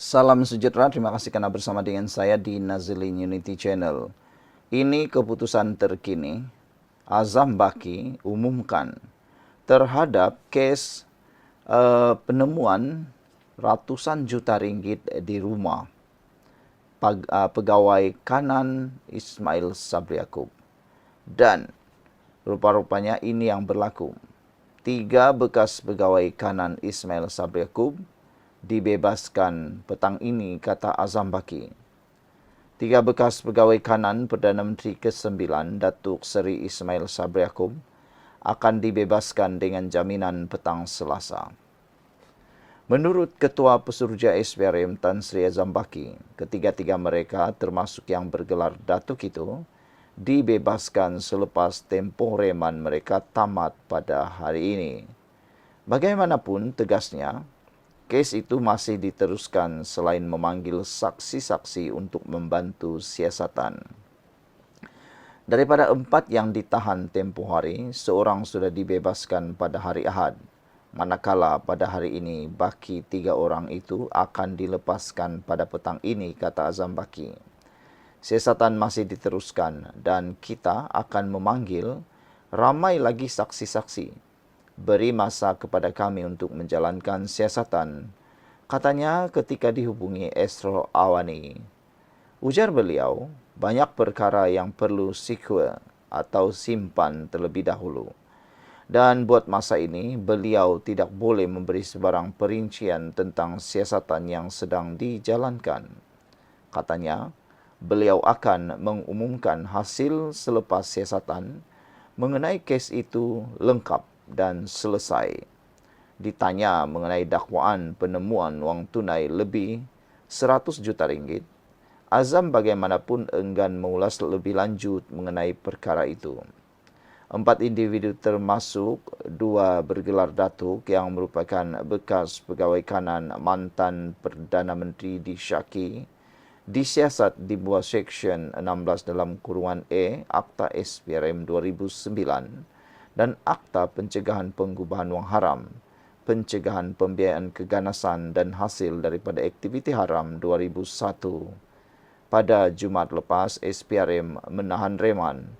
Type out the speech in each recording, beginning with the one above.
Salam sejahtera, terima kasih karena bersama dengan saya di Nazilin Unity Channel. Ini keputusan terkini. Azam Baki umumkan terhadap kes penemuan ratusan juta ringgit di rumah pegawai kanan Ismail Sabri Yaakob. Dan rupa-rupanya ini yang berlaku. 3 bekas pegawai kanan Ismail Sabri Yaakob dibebaskan petang ini, kata Azam Baki. 3 bekas pegawai kanan Perdana Menteri ke-9 Datuk Seri Ismail Sabri Yaakob akan dibebaskan dengan jaminan petang Selasa. Menurut Ketua Pesuruhjaya SPRM Tan Sri Azam Baki, ketiga-tiga mereka termasuk yang bergelar Datuk itu dibebaskan selepas tempoh reman mereka tamat pada hari ini. Bagaimanapun, tegasnya, kes itu masih diteruskan selain memanggil saksi-saksi untuk membantu siasatan. Daripada 4 yang ditahan tempoh hari, seorang sudah dibebaskan pada hari Ahad. Manakala pada hari ini, baki 3 orang itu akan dilepaskan pada petang ini, kata Azam Baki. Siasatan masih diteruskan dan kita akan memanggil ramai lagi saksi-saksi. Beri masa kepada kami untuk menjalankan siasatan, katanya ketika dihubungi Astro Awani. Ujar beliau, banyak perkara yang perlu sequel atau simpan terlebih dahulu. Dan buat masa ini, beliau tidak boleh memberi sebarang perincian tentang siasatan yang sedang dijalankan. Katanya, beliau akan mengumumkan hasil selepas siasatan mengenai kes itu lengkap dan selesai. Ditanya mengenai dakwaan penemuan wang tunai lebih 100 juta ringgit, Azam bagaimanapun enggan mengulas lebih lanjut mengenai perkara itu. 4 individu termasuk 2 bergelar datuk yang merupakan bekas pegawai kanan mantan Perdana Menteri disyaki disiasat di bawah Seksyen 16 dalam kurungan A Akta SPRM 2009 dan Akta Pencegahan Pengubahan Wang Haram, Pencegahan Pembiayaan Keganasan dan Hasil daripada Aktiviti Haram 2001. Pada Jumaat lepas, SPRM menahan reman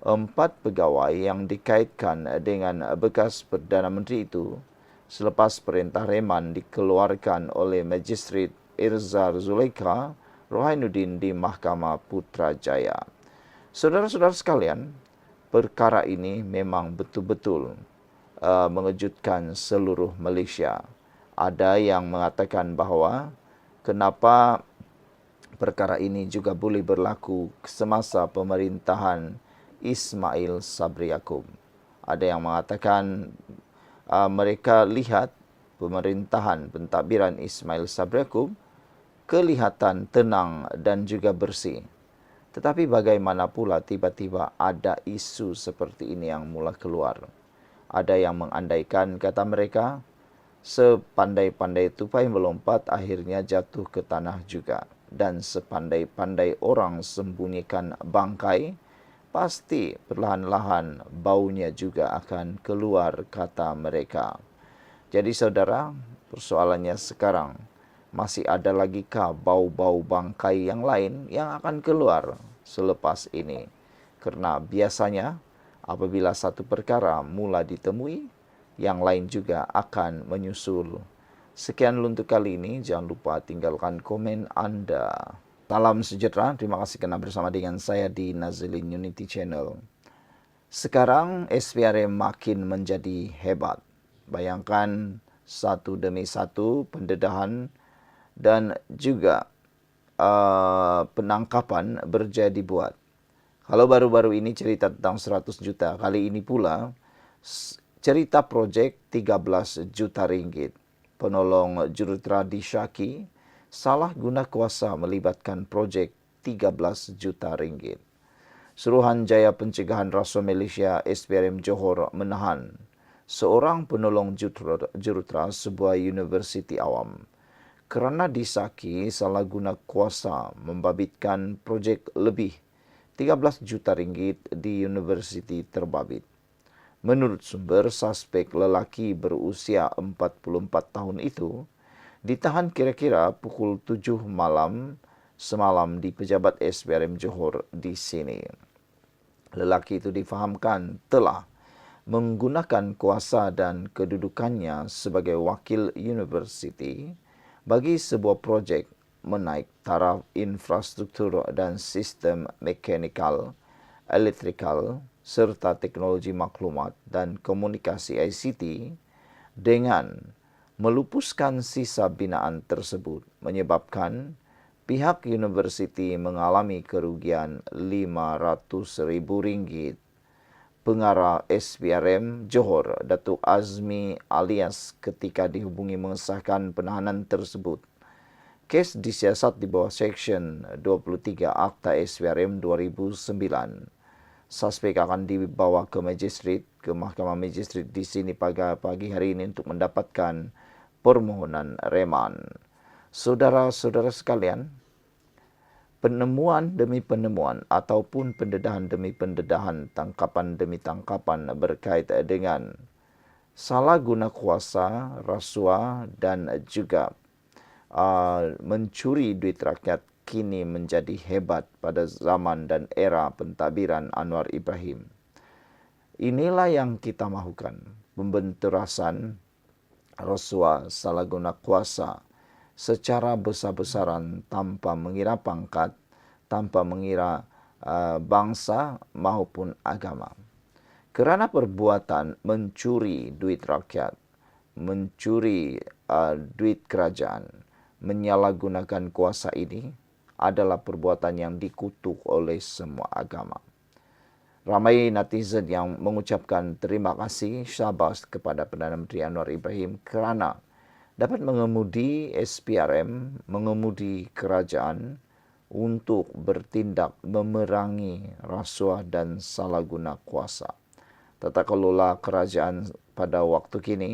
4 pegawai yang dikaitkan dengan bekas Perdana Menteri itu selepas perintah reman dikeluarkan oleh Magistrate Irzar Zuleika Rohainuddin di Mahkamah Putrajaya. Saudara-saudara sekalian, perkara ini memang betul-betul mengejutkan seluruh Malaysia. Ada yang mengatakan bahawa kenapa perkara ini juga boleh berlaku semasa pemerintahan Ismail Sabri Yaakob. Ada yang mengatakan mereka lihat pemerintahan pentadbiran Ismail Sabri Yaakob kelihatan tenang dan juga bersih. Tetapi bagaimana pula tiba-tiba ada isu seperti ini yang mula keluar. Ada yang mengandaikan, kata mereka, sepandai-pandai tupai melompat akhirnya jatuh ke tanah juga. Dan sepandai-pandai orang sembunyikan bangkai, pasti perlahan-lahan baunya juga akan keluar, kata mereka. Jadi saudara, persoalannya sekarang, masih ada lagikah bau-bau bangkai yang lain yang akan keluar selepas ini? Karena biasanya apabila satu perkara mula ditemui, yang lain juga akan menyusul. Sekian untuk kali ini, jangan lupa tinggalkan komen Anda. Salam sejahtera, terima kasih kerana bersama dengan saya di Nazilin Unity Channel. Sekarang SPRM makin menjadi hebat. Bayangkan satu demi satu pendedahan dan juga penangkapan berjaya dibuat. Kalau baru-baru ini cerita tentang 100 juta, kali ini pula cerita projek 13 juta ringgit. Penolong jurutera disyaki salah guna kuasa melibatkan projek 13 juta ringgit. Suruhanjaya Pencegahan Rasuah Malaysia SPRM Johor menahan seorang penolong jurutera sebuah universiti awam kerana disaki salah guna kuasa membabitkan projek lebih 13 juta ringgit di universiti terbabit. Menurut sumber, suspek lelaki berusia 44 tahun itu Ditahan kira-kira pukul 7 malam semalam di pejabat SPRM Johor di sini. Lelaki itu difahamkan telah menggunakan kuasa dan kedudukannya sebagai wakil universiti bagi sebuah projek menaik taraf infrastruktur dan sistem mekanikal, elektrikal, serta teknologi maklumat dan komunikasi ICT dengan melupuskan sisa binaan tersebut menyebabkan pihak universiti mengalami kerugian RM500,000. Pengarah SPRM Johor, Datuk Azmi alias ketika dihubungi mengesahkan penahanan tersebut. Kes disiasat di bawah Seksyen 23 Akta SPRM 2009. Suspek akan dibawa ke Mahkamah Magistrat di sini pagi hari ini untuk mendapatkan permohonan reman. Saudara-saudara sekalian, penemuan demi penemuan ataupun pendedahan demi pendedahan, tangkapan demi tangkapan berkait dengan salah guna kuasa, rasuah dan juga mencuri duit rakyat kini menjadi hebat pada zaman dan era pentadbiran Anwar Ibrahim. Inilah yang kita mahukan, pembenterasan rasuah, salah guna kuasa secara besar-besaran tanpa mengira pangkat, tanpa mengira bangsa maupun agama. Kerana perbuatan mencuri duit rakyat, mencuri duit kerajaan, menyalahgunakan kuasa ini adalah perbuatan yang dikutuk oleh semua agama. Ramai netizen yang mengucapkan terima kasih syabas kepada Perdana Menteri Anwar Ibrahim kerana dapat mengemudi SPRM, mengemudi kerajaan untuk bertindak memerangi rasuah dan salah guna kuasa. Tata kelola kerajaan pada waktu kini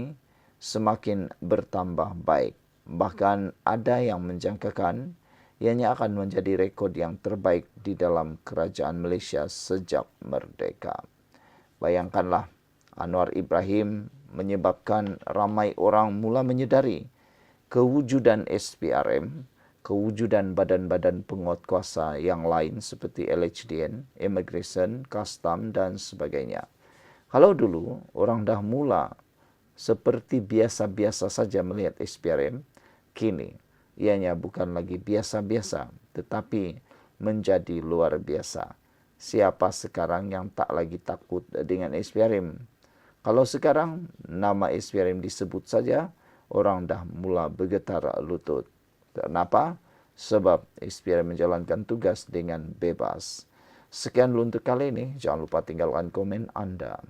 semakin bertambah baik. Bahkan ada yang menjangkakan ianya akan menjadi rekod yang terbaik di dalam kerajaan Malaysia sejak merdeka. Bayangkanlah, Anwar Ibrahim menyebabkan ramai orang mula menyedari kewujudan SPRM, kewujudan badan-badan penguatkuasa yang lain seperti LHDN, Immigration, Custom dan sebagainya. Kalau dulu orang dah mula seperti biasa-biasa saja melihat SPRM, kini ianya bukan lagi biasa-biasa tetapi menjadi luar biasa. Siapa sekarang yang tak lagi takut dengan SPRM? Kalau sekarang nama SPRM disebut saja, orang dah mula bergetar lutut. Kenapa? Sebab SPRM menjalankan tugas dengan bebas. Sekian dulu untuk kali ini. Jangan lupa tinggalkan komen Anda.